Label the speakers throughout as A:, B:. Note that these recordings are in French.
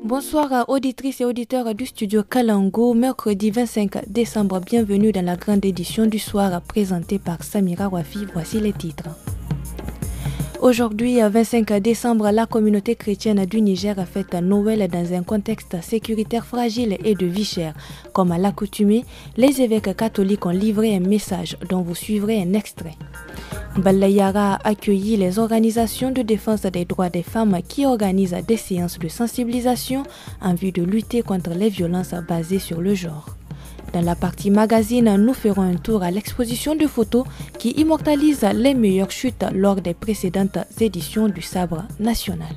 A: Bonsoir auditrices et auditeurs du studio Kalango, mercredi 25 décembre, bienvenue dans la grande édition du soir présentée par Samira Wafi. Voici les titres. Aujourd'hui, 25 décembre, la communauté chrétienne du Niger fête Noël dans un contexte sécuritaire fragile et de vie chère. Comme à l'accoutumée, les évêques catholiques ont livré un message dont vous suivrez un extrait. Balayara a accueilli les organisations de défense des droits des femmes qui organisent des séances de sensibilisation en vue de lutter contre les violences basées sur le genre. Dans la partie magazine, nous ferons un tour à l'exposition de photos qui immortalise les meilleures chutes lors des précédentes éditions du Sabre national.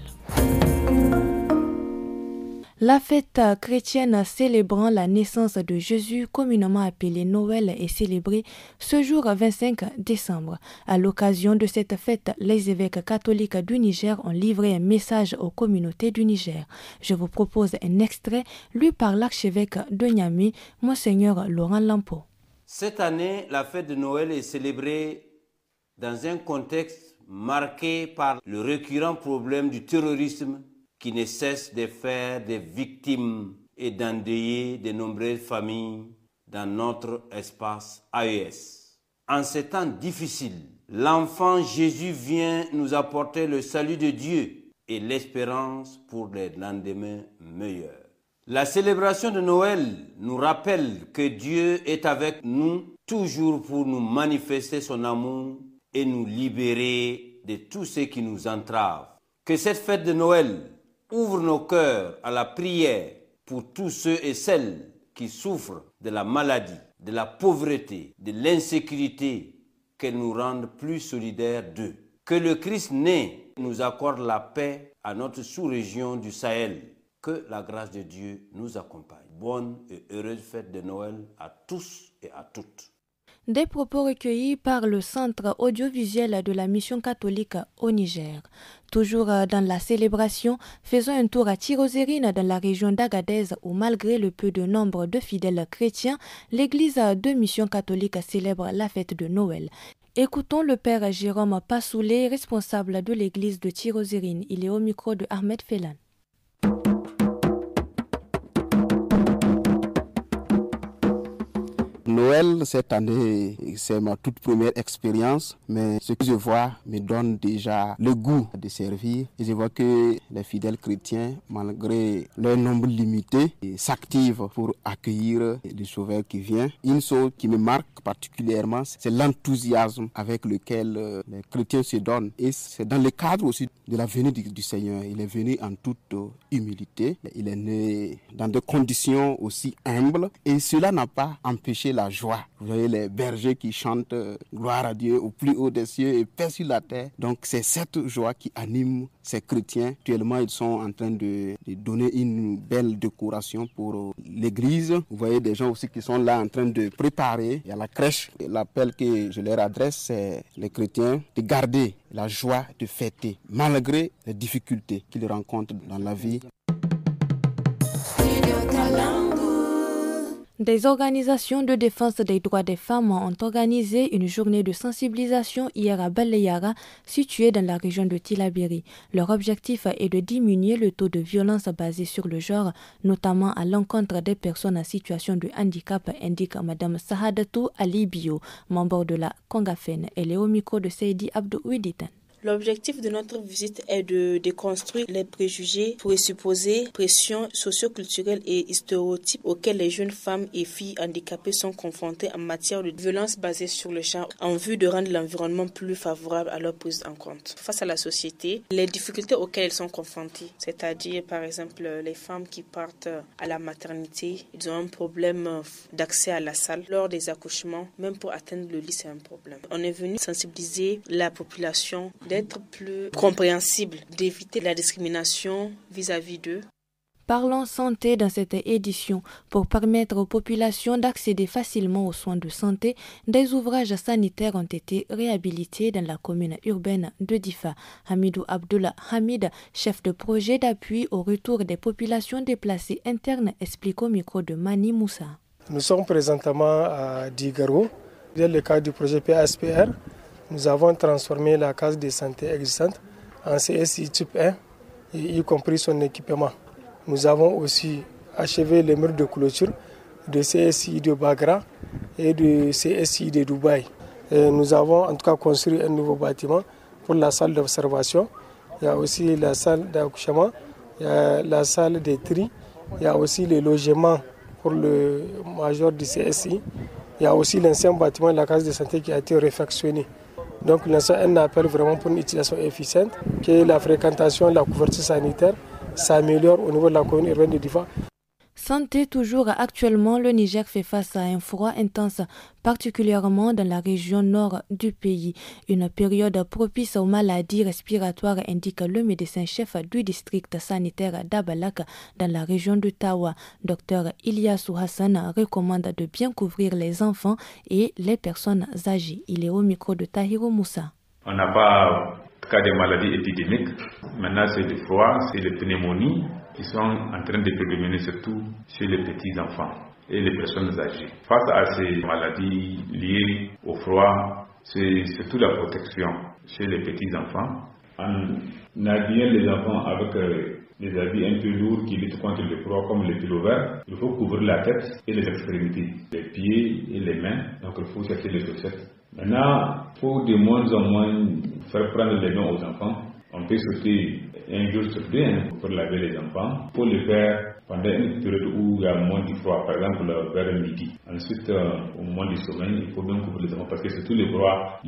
A: La fête chrétienne célébrant la naissance de Jésus, communément appelée Noël, est célébrée ce jour 25 décembre. À l'occasion de cette fête, les évêques catholiques du Niger ont livré un message aux communautés du Niger. Je vous propose un extrait lu par l'archevêque de Niamey, Monseigneur Laurent Lampo.
B: Cette année, la fête de Noël est célébrée dans un contexte marqué par le récurrent problème du terrorisme qui ne cesse de faire des victimes et d'endeuiller de nombreuses familles dans notre espace AES. En ces temps difficiles, l'enfant Jésus vient nous apporter le salut de Dieu et l'espérance pour les lendemains meilleurs. La célébration de Noël nous rappelle que Dieu est avec nous toujours pour nous manifester son amour et nous libérer de tout ce qui nous entrave. Que cette fête de Noël ouvre nos cœurs à la prière pour tous ceux et celles qui souffrent de la maladie, de la pauvreté, de l'insécurité, qu'elle nous rende plus solidaires d'eux. Que le Christ né nous accorde la paix à notre sous-région du Sahel. Que la grâce de Dieu nous accompagne. Bonne et heureuse fête de Noël à tous et à toutes.
A: Des propos recueillis par le Centre audiovisuel de la Mission catholique au Niger. Toujours dans la célébration, faisons un tour à Tirozérine dans la région d'Agadez où malgré le peu de nombre de fidèles chrétiens, l'église de Mission catholique célèbre la fête de Noël. Écoutons le père Jérôme Passoulé, responsable de l'église de Tirozérine. Il est au micro de Ahmed Felan.
C: Noël, cette année, c'est ma toute première expérience, mais ce que je vois me donne déjà le goût de servir. Et je vois que les fidèles chrétiens, malgré leur nombre limité, s'activent pour accueillir le Sauveur qui vient. Une chose qui me marque particulièrement, c'est l'enthousiasme avec lequel les chrétiens se donnent. Et c'est dans le cadre aussi de la venue du Seigneur. Il est venu en toute humilité. Il est né dans des conditions aussi humbles. Et cela n'a pas empêché la joie. Vous voyez les bergers qui chantent gloire à Dieu au plus haut des cieux et paix sur la terre. Donc c'est cette joie qui anime ces chrétiens. Actuellement, ils sont en train de donner une belle décoration pour l'église. Vous voyez des gens aussi qui sont là en train de préparer. Il y a la crèche. L'appel que je leur adresse, c'est les chrétiens de garder la joie de fêter malgré les difficultés qu'ils rencontrent dans la vie.
A: Des organisations de défense des droits des femmes ont organisé une journée de sensibilisation hier à Balayara, située dans la région de Tillabéri. Leur objectif est de diminuer le taux de violence basé sur le genre, notamment à l'encontre des personnes en situation de handicap, indique Mme Sahadatou Ali Bio, membre de la Congafen. Elle est au micro de Seydi Abdou Ouiditan.
D: L'objectif de notre visite est de déconstruire les préjugés, présupposés, pressions socioculturelles et stéréotypes auxquels les jeunes femmes et filles handicapées sont confrontées en matière de violence basée sur le genre, en vue de rendre l'environnement plus favorable à leur prise en compte. Face à la société, les difficultés auxquelles elles sont confrontées, c'est-à-dire par exemple les femmes qui partent à la maternité, ils ont un problème d'accès à la salle lors des accouchements, même pour atteindre le lit c'est un problème. On est venu sensibiliser la population, d'être plus compréhensible, d'éviter la discrimination vis-à-vis d'eux.
A: Parlons santé dans cette édition. Pour permettre aux populations d'accéder facilement aux soins de santé, des ouvrages sanitaires ont été réhabilités dans la commune urbaine de Difa. Hamidou Abdullah Hamid, chef de projet d'appui au retour des populations déplacées internes, explique au micro de Mani Moussa.
E: Nous sommes présentement à Digaro, dans le cadre du projet PASPR. Nous avons transformé la case de santé existante en CSI type 1, y compris son équipement. Nous avons aussi achevé les murs de clôture de CSI de Bagra et de CSI de Dubaï. Et nous avons en tout cas construit un nouveau bâtiment pour la salle d'observation. Il y a aussi la salle d'accouchement, il y a la salle des tri, il y a aussi les logements pour le major du CSI. Il y a aussi l'ancien bâtiment de la case de santé qui a été réfectionné. Donc nous lançons un appel vraiment pour une utilisation efficiente, que la fréquentation, la couverture sanitaire s'améliore au niveau de la commune urbaine de Difa.
A: Santé toujours, actuellement, le Niger fait face à un froid intense, particulièrement dans la région nord du pays. Une période propice aux maladies respiratoires, indique le médecin-chef du district sanitaire d'Abalak dans la région de Tawa. Dr Ilyasu Hassan recommande de bien couvrir les enfants et les personnes âgées. Il est au micro de Tahiro Moussa.
F: On n'a pas cas de maladies épidémiques. Maintenant, c'est le froid, c'est les pneumonies qui sont en train de prédominer surtout chez les petits-enfants et les personnes âgées. Face à ces maladies liées au froid, c'est surtout la protection chez les petits-enfants. En habillant les enfants avec des habits un peu lourds qui luttent contre le froid comme les pullovers, il faut couvrir la tête et les extrémités, les pieds et les mains, donc il faut chercher les chaussettes. Maintenant, il faut de moins en moins faire prendre les bains aux enfants. On peut sauter un jour sur deux pour laver les enfants. Il faut le faire pendant une période où il y a moins de froid, par exemple vers midi. Ensuite, au moment du sommeil, il faut bien couvrir les enfants parce que surtout les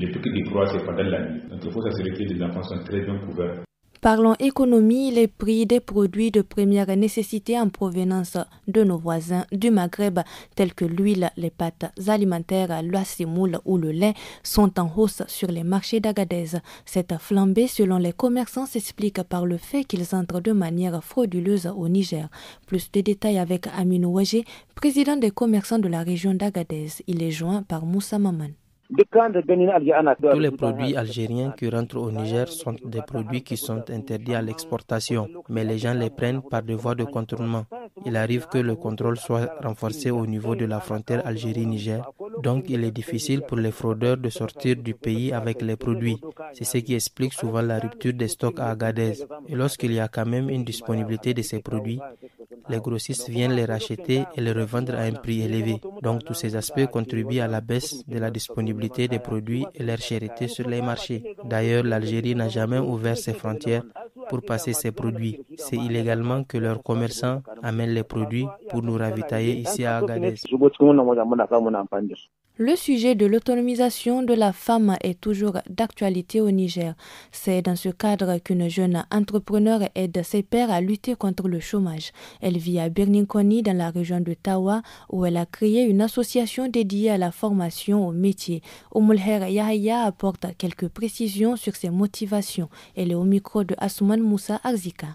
F: pics de froid, c'est pendant la nuit. Donc il faut s'assurer que les enfants sont très bien couverts.
A: Parlons économie, les prix des produits de première nécessité en provenance de nos voisins du Maghreb, tels que l'huile, les pâtes alimentaires, la semoule ou le lait, sont en hausse sur les marchés d'Agadez. Cette flambée, selon les commerçants, s'explique par le fait qu'ils entrent de manière frauduleuse au Niger. Plus de détails avec Aminou Ouajé, président des commerçants de la région d'Agadez. Il est joint par Moussa Maman.
G: Tous les produits algériens qui rentrent au Niger sont des produits qui sont interdits à l'exportation, mais les gens les prennent par des voies de contournement. Il arrive que le contrôle soit renforcé au niveau de la frontière Algérie-Niger, donc il est difficile pour les fraudeurs de sortir du pays avec les produits. C'est ce qui explique souvent la rupture des stocks à Agadez. Et lorsqu'il y a quand même une disponibilité de ces produits, les grossistes viennent les racheter et les revendre à un prix élevé. Donc tous ces aspects contribuent à la baisse de la disponibilité des produits et leur cherté sur les marchés. D'ailleurs, l'Algérie n'a jamais ouvert ses frontières pour passer ses produits. C'est illégalement que leurs commerçants amènent les produits pour nous ravitailler ici à Agadez.
A: Le sujet de l'autonomisation de la femme est toujours d'actualité au Niger. C'est dans ce cadre qu'une jeune entrepreneur aide ses pairs à lutter contre le chômage. Elle vit à Birninkoni dans la région de Tawa où elle a créé une association dédiée à la formation au métier. Oumulher Yahya apporte quelques précisions sur ses motivations. Elle est au micro de Asuman Moussa Arzika.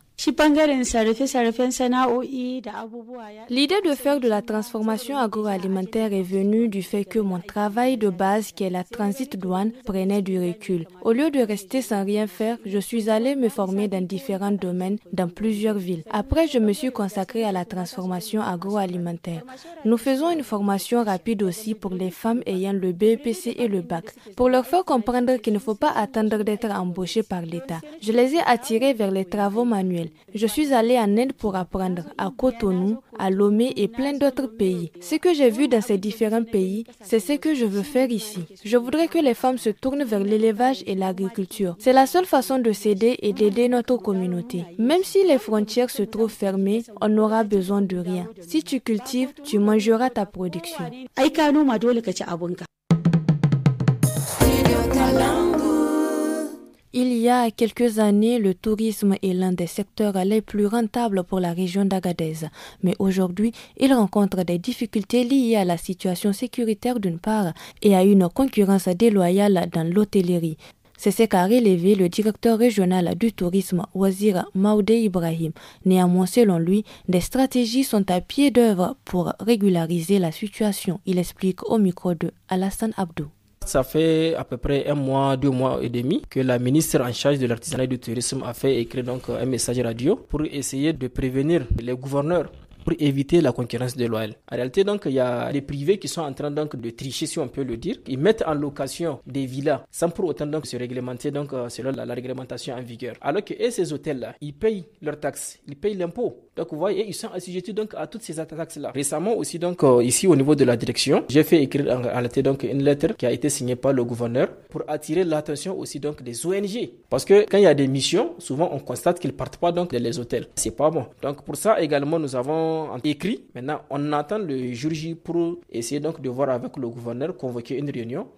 A: L'idée de faire de la transformation agroalimentaire est venue du fait que mon travail de base, qui est la transit douane, prenait du recul. Au lieu de rester sans rien faire, je suis allée me former dans différents domaines dans plusieurs villes. Après, je me suis consacrée à la transformation agroalimentaire. Nous faisons une formation rapide aussi pour les femmes ayant le BEPC et le bac, pour leur faire comprendre qu'il ne faut pas attendre d'être embauchées par l'État. Je les ai attirées vers les travaux manuels. Je suis allée en Inde pour apprendre à Cotonou, à Lomé et plein d'autres pays. Ce que j'ai vu dans ces différents pays, c'est ce que je veux faire ici. Je voudrais que les femmes se tournent vers l'élevage et l'agriculture. C'est la seule façon de s'aider et d'aider notre communauté. Même si les frontières se trouvent fermées, on n'aura besoin de rien. Si tu cultives, tu mangeras ta production. Il y a quelques années, le tourisme est l'un des secteurs les plus rentables pour la région d'Agadez. Mais aujourd'hui, il rencontre des difficultés liées à la situation sécuritaire d'une part et à une concurrence déloyale dans l'hôtellerie. C'est ce qu'a relevé le directeur régional du tourisme, Wazir Maoudé Ibrahim. Néanmoins, selon lui, des stratégies sont à pied d'œuvre pour régulariser la situation. Il explique au micro de Alassane Abdou.
H: Ça fait à peu près 1 mois, 2 mois et demi que la ministre en charge de l'artisanat et du tourisme a fait écrire donc un message radio pour essayer de prévenir les gouverneurs pour éviter la concurrence déloyale. En réalité, donc, il y a les privés qui sont en train donc, de tricher, si on peut le dire. Ils mettent en location des villas sans pour autant donc, se réglementer donc, selon la réglementation en vigueur. Alors que ces hôtels-là, ils payent leurs taxes, ils payent l'impôt. Donc, vous voyez, ils sont assujettis donc, à toutes ces taxes-là. Récemment aussi, donc, ici au niveau de la direction, j'ai fait écrire en réalité donc, une lettre qui a été signée par le gouverneur pour attirer l'attention aussi donc, des ONG. Parce que quand il y a des missions, souvent on constate qu'ils ne partent pas donc, dans les hôtels. C'est pas bon. Donc pour ça également, nous avons écrit. Maintenant, on attend le jour J pour essayer donc, de voir avec le gouverneur, convoquer une réunion.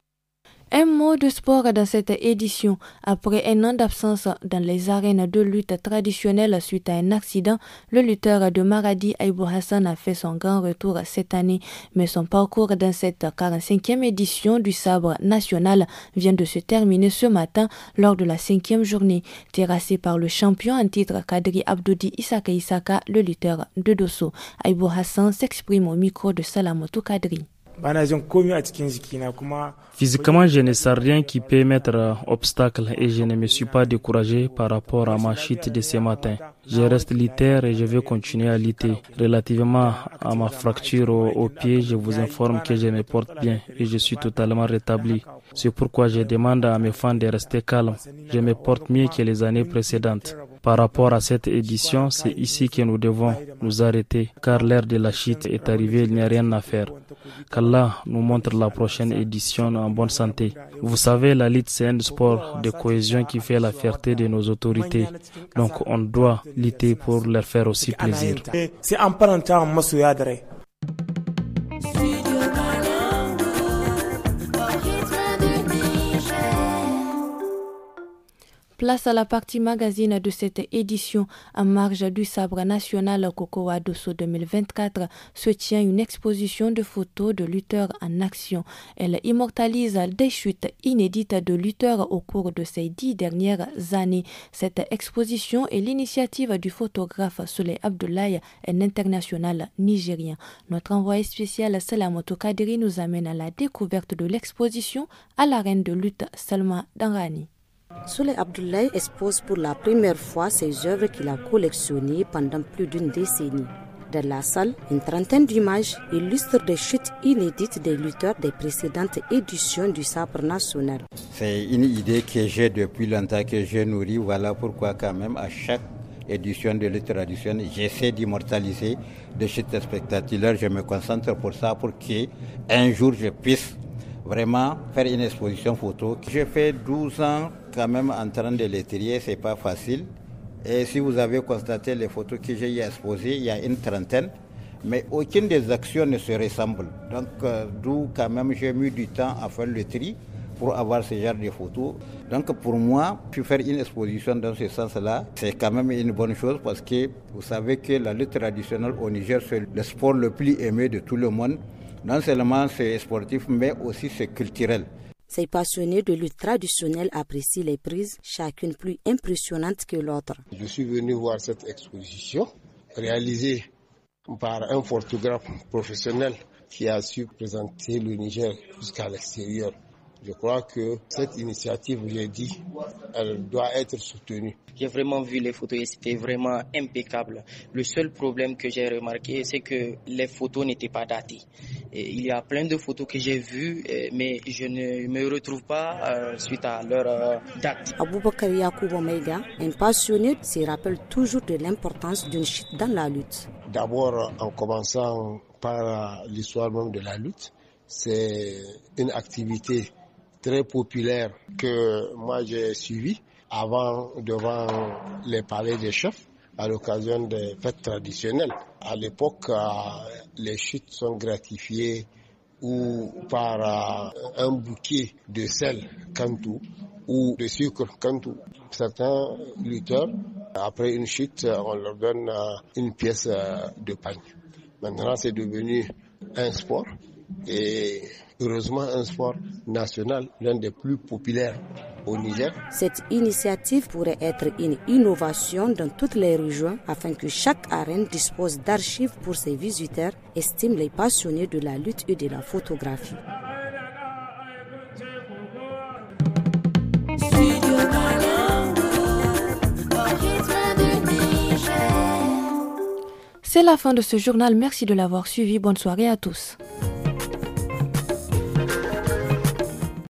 A: Un mot de sport dans cette édition. Après un an d'absence dans les arènes de lutte traditionnelles suite à un accident, le lutteur de Maradi, Aïbou Hassan, a fait son grand retour cette année. Mais son parcours dans cette 45e édition du sabre national vient de se terminer ce matin lors de la 5e journée. Terrassé par le champion en titre Kadri Abdoudi Isaka, le lutteur de Dosso. Aïbou Hassan s'exprime au micro de Salamotou Kadri.
I: Physiquement, je ne sens rien qui peut mettre obstacle et je ne me suis pas découragé par rapport à ma chute de ce matin. Je reste lutteur et je vais continuer à lutter. Relativement à ma fracture au pied, je vous informe que je me porte bien et je suis totalement rétabli. C'est pourquoi je demande à mes fans de rester calmes. Je me porte mieux que les années précédentes. Par rapport à cette édition, c'est ici que nous devons nous arrêter, car l'heure de la chute est arrivée, il n'y a rien à faire. Qu'Allah nous montre la prochaine édition en bonne santé. Vous savez, la lutte, c'est un sport de cohésion qui fait la fierté de nos autorités. Donc, on doit lutter pour leur faire aussi plaisir.
A: Place à la partie magazine de cette édition. En marge du sabre national Kokowa Dosso 2024 se tient une exposition de photos de lutteurs en action. Elle immortalise des chutes inédites de lutteurs au cours de ces 10 dernières années. Cette exposition est l'initiative du photographe Souley Abdoulaye, un international nigérien. Notre envoyé spécial Salamoto Kadiri nous amène à la découverte de l'exposition à l'arène de lutte Salma Danrani.
J: Souley Abdoulaye expose pour la première fois ses œuvres qu'il a collectionnées pendant plus d'une décennie. Dans la salle, une trentaine d'images illustrent des chutes inédites des lutteurs des précédentes éditions du sabre national.
K: C'est une idée que j'ai depuis longtemps, que j'ai nourrie. Voilà pourquoi quand même à chaque édition de lutte traditionnelle, j'essaie d'immortaliser des chutes spectaculaires. Je me concentre pour ça, pour qu'un jour je puisse vraiment faire une exposition photo. J'ai fait 12 ans quand même en train de les trier, c'est pas facile. Et si vous avez constaté les photos que j'ai exposées, il y a une trentaine, mais aucune des actions ne se ressemble. Donc d'où quand même j'ai mis du temps à faire le tri pour avoir ce genre de photos. Donc pour moi, faire une exposition dans ce sens-là, c'est quand même une bonne chose parce que vous savez que la lutte traditionnelle au Niger, c'est le sport le plus aimé de tout le monde. Non seulement c'est sportif, mais aussi c'est culturel.
J: Ces passionnés de lutte traditionnelle apprécient les prises, chacune plus impressionnante que l'autre.
L: Je suis venu voir cette exposition réalisée par un photographe professionnel qui a su présenter le Niger jusqu'à l'extérieur. Je crois que cette initiative, j'ai dit, elle doit être soutenue.
M: J'ai vraiment vu les photos et c'était vraiment impeccable. Le seul problème que j'ai remarqué, c'est que les photos n'étaient pas datées. Et il y a plein de photos que j'ai vues, mais je ne me retrouve pas suite à leur date.
J: Aboubakar Yakubo Maïga, un passionné, se rappelle toujours de l'importance d'une chute dans la lutte.
L: D'abord, en commençant par l'histoire même de la lutte, c'est une activité très populaire que moi j'ai suivi avant devant les palais des chefs à l'occasion des fêtes traditionnelles. À l'époque, les chutes sont gratifiées ou par un bouquet de sel kantou ou de sucre kantou. Certains lutteurs, après une chute, on leur donne une pièce de pagne. Maintenant, c'est devenu un sport et heureusement un sport national, l'un des plus populaires au Niger.
J: Cette initiative pourrait être une innovation dans toutes les régions afin que chaque arène dispose d'archives pour ses visiteurs, estiment les passionnés de la lutte et de la photographie.
A: C'est la fin de ce journal. Merci de l'avoir suivi. Bonne soirée à tous.